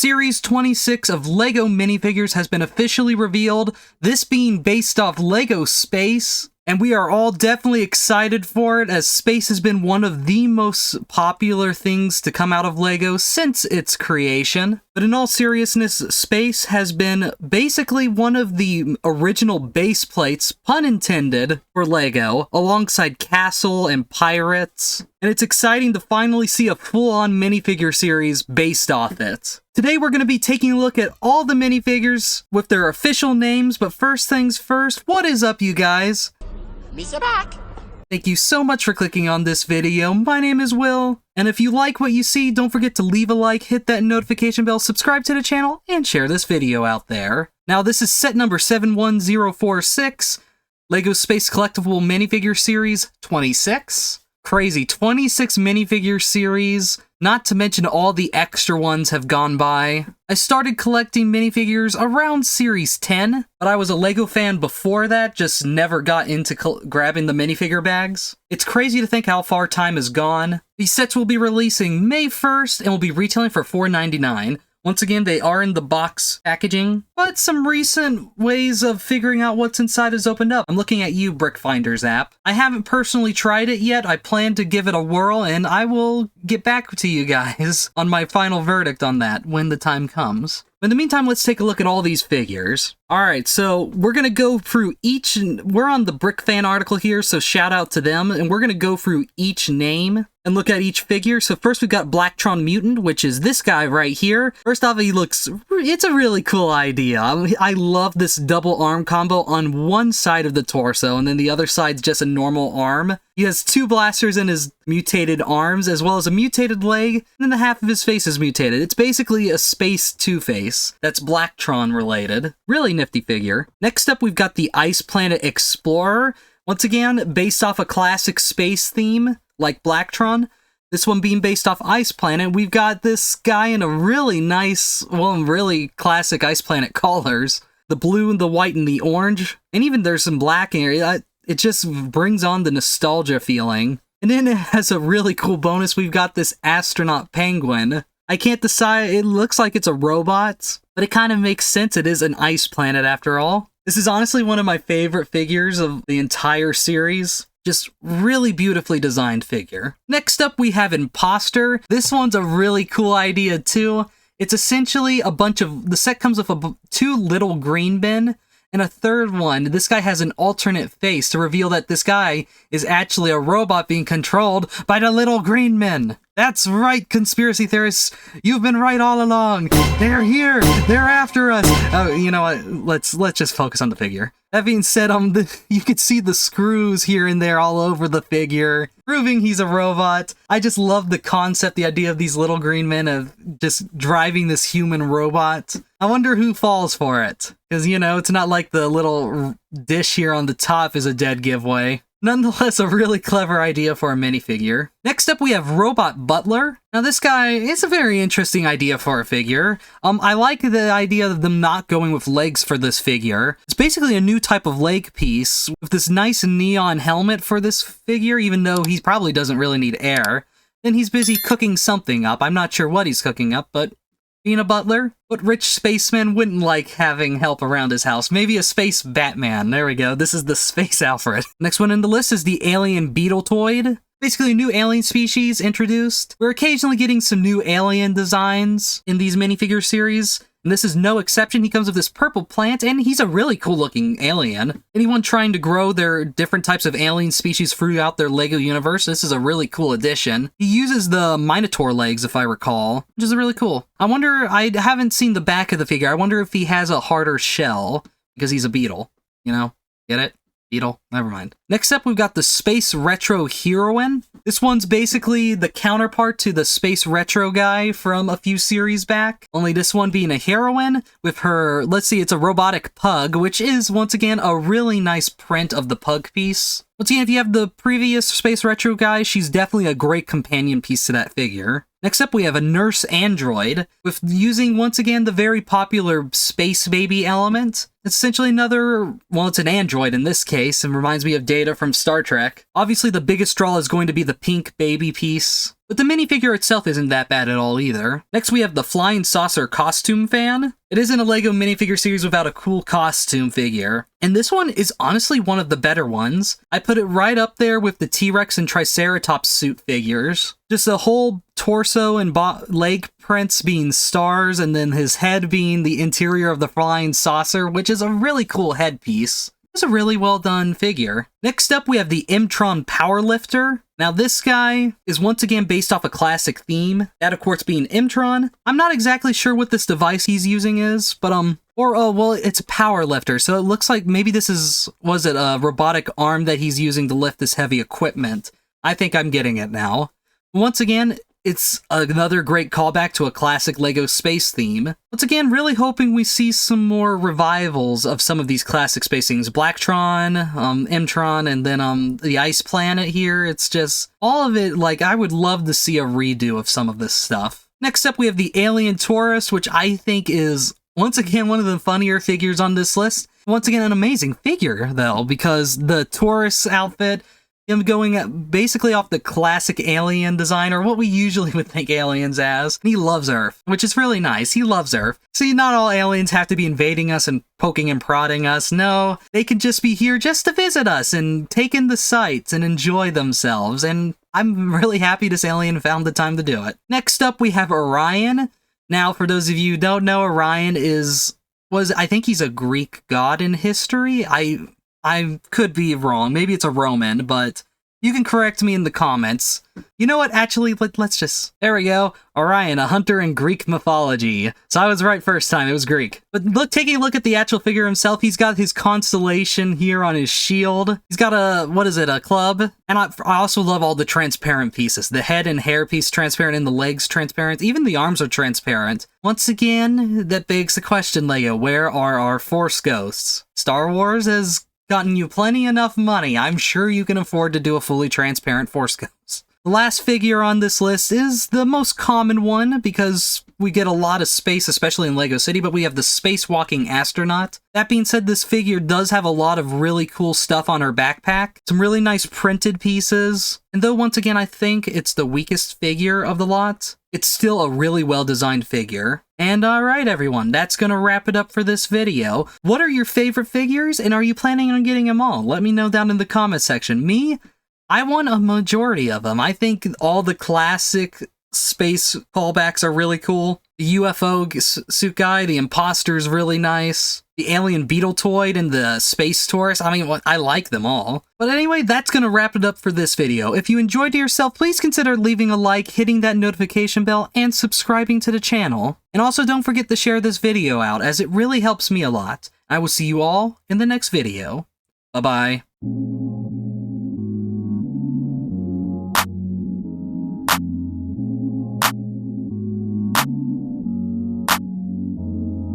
Series 26 of LEGO minifigures has been officially revealed, this being based off LEGO Space. And we are all definitely excited for it, as Space has been one of the most popular things to come out of LEGO since its creation. But in all seriousness, Space has been basically one of the original base plates, pun intended, for LEGO, alongside Castle and Pirates. And it's exciting to finally see a full-on minifigure series based off it. Today we're going to be taking a look at all the minifigures with their official names, but first things first, what is up, you guys? Misa back! Thank you so much for clicking on this video. My name is Will, and if you like what you see, don't forget to leave a like, hit that notification bell, subscribe to the channel, and share this video out there. Now, this is set number 71046, LEGO Space Collectible Minifigure Series 26. Crazy, 26 minifigure series, not to mention all the extra ones have gone by. I started collecting minifigures around Series 10, but I was a LEGO fan before that, just never got into grabbing the minifigure bags. It's crazy to think how far time has gone. These sets will be releasing May 1st and will be retailing for $4.99. Once again, they are in the box packaging, but some recent ways of figuring out what's inside has opened up. I'm looking at you, Brickfinders app. I haven't personally tried it yet. I plan to give it a whirl, and I will get back to you guys on my final verdict on that when the time comes. In the meantime, let's take a look at all these figures. Alright, so we're going to go through each, we're on the Brick Fan article here, so shout out to them, and we're going to go through each name and look at each figure. So first we've got Blacktron Mutant, which is this guy right here. First off, it's a really cool idea. I love this double arm combo on one side of the torso, and then the other side's just a normal arm. He has two blasters in his mutated arms, as well as a mutated leg, and then the half of his face is mutated. It's basically a Space Two-Face that's Blacktron related. Really nifty figure. Next up, we've got the Ice Planet Explorer. Once again, based off a classic space theme, like Blacktron. This one being based off Ice Planet. We've got this guy in a really nice, well, really classic Ice Planet colors. The blue and the white and the orange. And even there's some black in here. It just brings on the nostalgia feeling. And then it has a really cool bonus. We've got this astronaut penguin. I can't decide, it looks like it's a robot, but it kind of makes sense. It is an ice planet after all. This is honestly one of my favorite figures of the entire series. Just really beautifully designed figure. Next up we have Imposter. This one's a really cool idea too. It's essentially a bunch of, the set comes with two little green men, and a third one. This guy has an alternate face to reveal that this guy is actually a robot being controlled by the little green men. That's right, conspiracy theorists. You've been right all along. They're here. They're after us. Oh, you know what? Let's just focus on the figure. That being said, you can see the screws here and there all over the figure, proving he's a robot. I just love the concept, the idea of these little green men of just driving this human robot. I wonder who falls for it. Because, you know, it's not like the little dish here on the top is a dead giveaway. Nonetheless, a really clever idea for a minifigure. Next up, we have Robot Butler. Now, this guy is a very interesting idea for a figure. I like the idea of them not going with legs for this figure. It's basically a new type of leg piece with this nice neon helmet for this figure, even though he probably doesn't really need air. Then he's busy cooking something up. I'm not sure what he's cooking up, but being a butler? What rich spaceman wouldn't like having help around his house? Maybe a space Batman. There we go. This is the Space Alfred. Next one in the list is the Alien Beetletoid. Basically a new alien species introduced. We're occasionally getting some new alien designs in these minifigure series, and this is no exception. He comes with this purple plant, and he's a really cool looking alien. Anyone trying to grow their different types of alien species throughout their LEGO universe, this is a really cool addition. He uses the Minotaur legs, if I recall, which is really cool. I wonder, I haven't seen the back of the figure. I wonder if he has a harder shell, because he's a beetle, you know? Get it? Beetle? Never mind. Next up, we've got the Space Retro Heroine. This one's basically the counterpart to the Space Retro guy from a few series back, only this one being a heroine with her, let's see, it's a robotic pug, which is, once again, a really nice print of the pug piece. Once again, if you have the previous Space Retro guy, she's definitely a great companion piece to that figure. Next up, we have a nurse android, with using, once again, the very popular Space Baby element. It's essentially another, well, it's an android in this case, and reminds me of Data from Star Trek. Obviously, the biggest draw is going to be the pink baby piece. but the minifigure itself isn't that bad at all either. Next we have the Flying Saucer Costume Fan. It isn't a LEGO minifigure series without a cool costume figure, and this one is honestly one of the better ones. I put it right up there with the T-Rex and Triceratops suit figures. Just the whole torso and leg prints being stars, and then his head being the interior of the flying saucer, which is a really cool headpiece. It's a really well done figure. Next up, we have the Imtron Powerlifter. Now this guy is once again based off a classic theme, that of course being Imtron. I'm not exactly sure what this device he's using is, but well, it's a power lifter, so it looks like maybe this was it a robotic arm that he's using to lift this heavy equipment? I think I'm getting it now. Once again, it's another great callback to a classic LEGO space theme. Once again, really hoping we see some more revivals of some of these classic space themes. Blacktron, Imtron, and then the Ice Planet here. It's just, all of it, like, I would love to see a redo of some of this stuff. Next up, we have the Alien Taurus, which I think is, once again, one of the funnier figures on this list. Once again, an amazing figure, though, because the Taurus outfit, him going basically off the classic alien design, or what we usually would think aliens as. He loves Earth, which is really nice. He loves Earth. See, not all aliens have to be invading us and poking and prodding us. No, they can just be here just to visit us and take in the sights and enjoy themselves. And I'm really happy this alien found the time to do it. Next up, we have Orion. Now, for those of you who don't know, Orion I think he's a Greek god in history. I could be wrong. Maybe it's a Roman, but you can correct me in the comments. You know what? Actually, let's just... There we go. Orion, a hunter in Greek mythology. So I was right first time. It was Greek. But taking a look at the actual figure himself, he's got his constellation here on his shield. He's got a club. And I also love all the transparent pieces. The head and hair piece transparent, and the legs transparent. Even the arms are transparent. Once again, that begs the question, Lego, where are our Force Ghosts? Star Wars has gotten you plenty enough money. I'm sure you can afford to do a fully transparent Force Ghost. The last figure on this list is the most common one because we get a lot of space, especially in LEGO City, but we have the spacewalking astronaut. That being said, this figure does have a lot of really cool stuff on her backpack. Some really nice printed pieces. And though, once again, I think it's the weakest figure of the lot, it's still a really well-designed figure. And alright everyone, that's gonna wrap it up for this video. What are your favorite figures, and are you planning on getting them all? Let me know down in the comment section. Me? I want a majority of them. I think all the classic space callbacks are really cool. The UFO suit guy, the imposter's really nice. The alien Beetletoid and the space Taurus, I mean, I like them all. But anyway, that's gonna wrap it up for this video. If you enjoyed it yourself, please consider leaving a like, hitting that notification bell, and subscribing to the channel. And also don't forget to share this video out, as it really helps me a lot. I will see you all in the next video. Bye-bye.